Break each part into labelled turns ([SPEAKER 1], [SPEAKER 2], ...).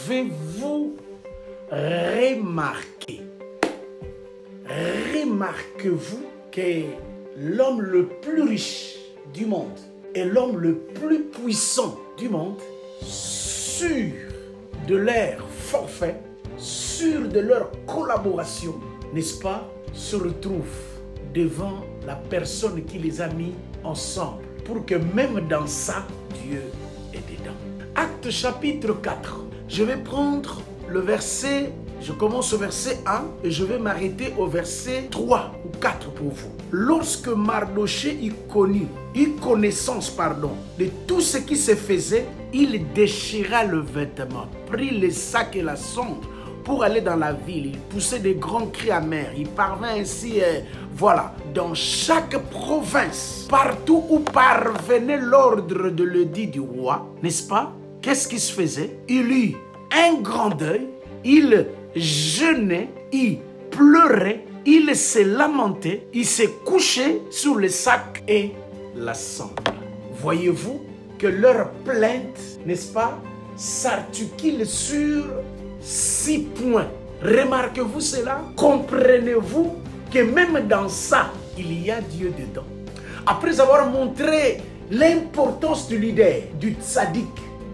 [SPEAKER 1] Avez-vous remarqué, remarquez-vous que l'homme le plus riche du monde et l'homme le plus puissant du monde, sûr de leur forfait, sûr de leur collaboration, n'est-ce pas, se retrouvent devant la personne qui les a mis ensemble pour que même dans ça, Dieu est dedans. Acte chapitre 4. Je vais prendre le verset, je commence au verset 1 et je vais m'arrêter au verset 3 ou 4 pour vous. Lorsque Mardochée eut connaissance de tout ce qui se faisait, il déchira le vêtement, prit les sacs et la sonde pour aller dans la ville. Il poussait des grands cris amers. Il parvint ainsi, voilà, dans chaque province, partout où parvenait l'ordre de l'édit du roi, n'est-ce pas? Qu'est-ce qui se faisait? Il eut un grand deuil, il jeûnait, il pleurait, il se lamentait, il se couchait sur le sac et la cendre. Voyez-vous que leur plainte, n'est-ce pas, s'articule sur 6 points. Remarquez-vous cela? Comprenez-vous que même dans ça, il y a Dieu dedans? Après avoir montré l'importance du leader, du tzaddik,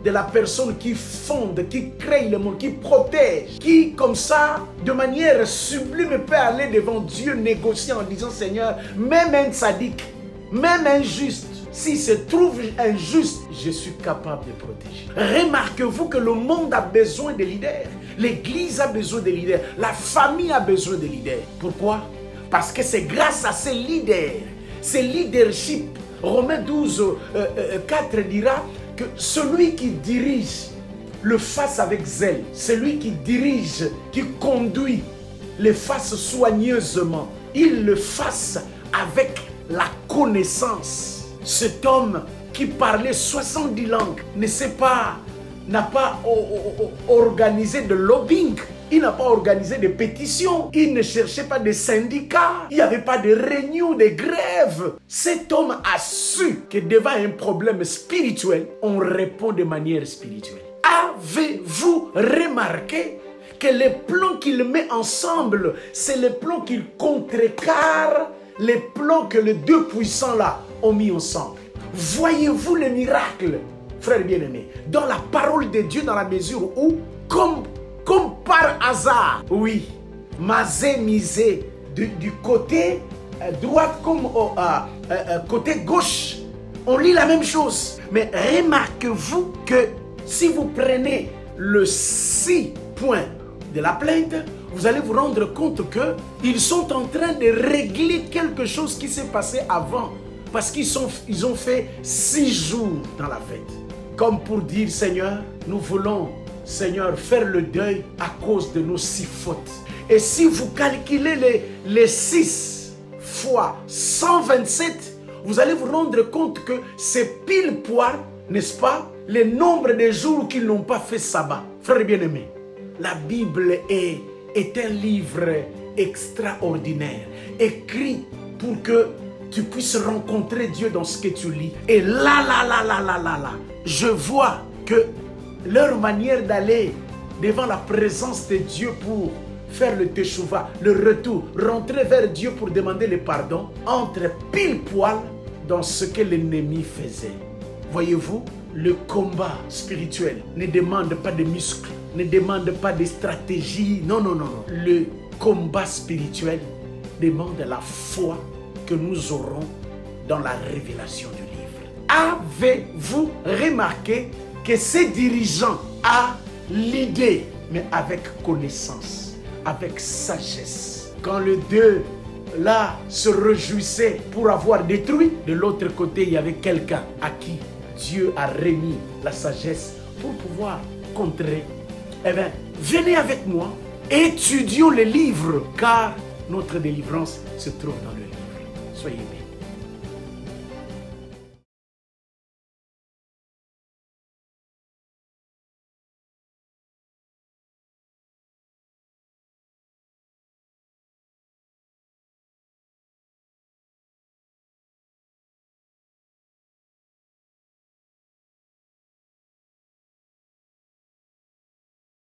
[SPEAKER 1] de la personne qui fonde, qui crée le monde, qui protège, qui comme ça, de manière sublime, peut aller devant Dieu négocier en disant: Seigneur, même un tzaddik, même un juste, s'il se trouve injuste, je suis capable de protéger. Remarquez-vous que le monde a besoin de leaders. L'église a besoin de leaders. La famille a besoin de leaders. Pourquoi? Parce que c'est grâce à ces leaders, ces leadership. Romains 12, 4 dira que celui qui dirige le fasse avec zèle. Celui qui dirige, qui conduit, le fasse soigneusement. Il le fasse avec la connaissance. Cet homme qui parlait 70 langues n'a pas organisé de lobbying. Il n'a pas organisé de pétitions. Il ne cherchait pas de syndicats. Il n'y avait pas de réunions, de grèves. Cet homme a su que devant un problème spirituel, on répond de manière spirituelle. Avez-vous remarqué que les plans qu'il met ensemble, c'est les plans qu'il contrecarre, les plans que les deux puissants là ont mis ensemble? Voyez-vous le miracle, frères bien-aimés, dans la parole de Dieu, dans la mesure où, comme par hasard, oui, Mazé misé du côté droit comme au côté gauche, on lit la même chose. Mais remarquez-vous que si vous prenez le 6 points de la plainte, vous allez vous rendre compte qu'ils sont en train de régler quelque chose qui s'est passé avant. Parce qu'ils ont fait 6 jours dans la fête. Comme pour dire: Seigneur, nous voulons, Seigneur, faire le deuil à cause de nos 6 fautes. Et si vous calculez les 6 fois 127, vous allez vous rendre compte que c'est pile poil, n'est-ce pas, le nombre de jours qu'ils n'ont pas fait sabbat. Frères bien-aimés, la Bible est un livre extraordinaire, écrit pour que tu puisses rencontrer Dieu dans ce que tu lis. Et là, je vois que leur manière d'aller devant la présence de Dieu pour faire le teshuva, le retour, rentrer vers Dieu pour demander le pardon, entre pile poil dans ce que l'ennemi faisait. Voyez-vous, le combat spirituel ne demande pas de muscles, ne demande pas de stratégie. Non. Le combat spirituel demande la foi que nous aurons dans la révélation du livre. Avez-vous remarqué que ces dirigeants ont l'idée, mais avec connaissance, avec sagesse? Quand les deux là se réjouissaient pour avoir détruit, de l'autre côté il y avait quelqu'un à qui Dieu a remis la sagesse pour pouvoir contrer. Eh bien, venez avec moi, étudions les livres, car notre délivrance se trouve dans le livre. Soyez bénis.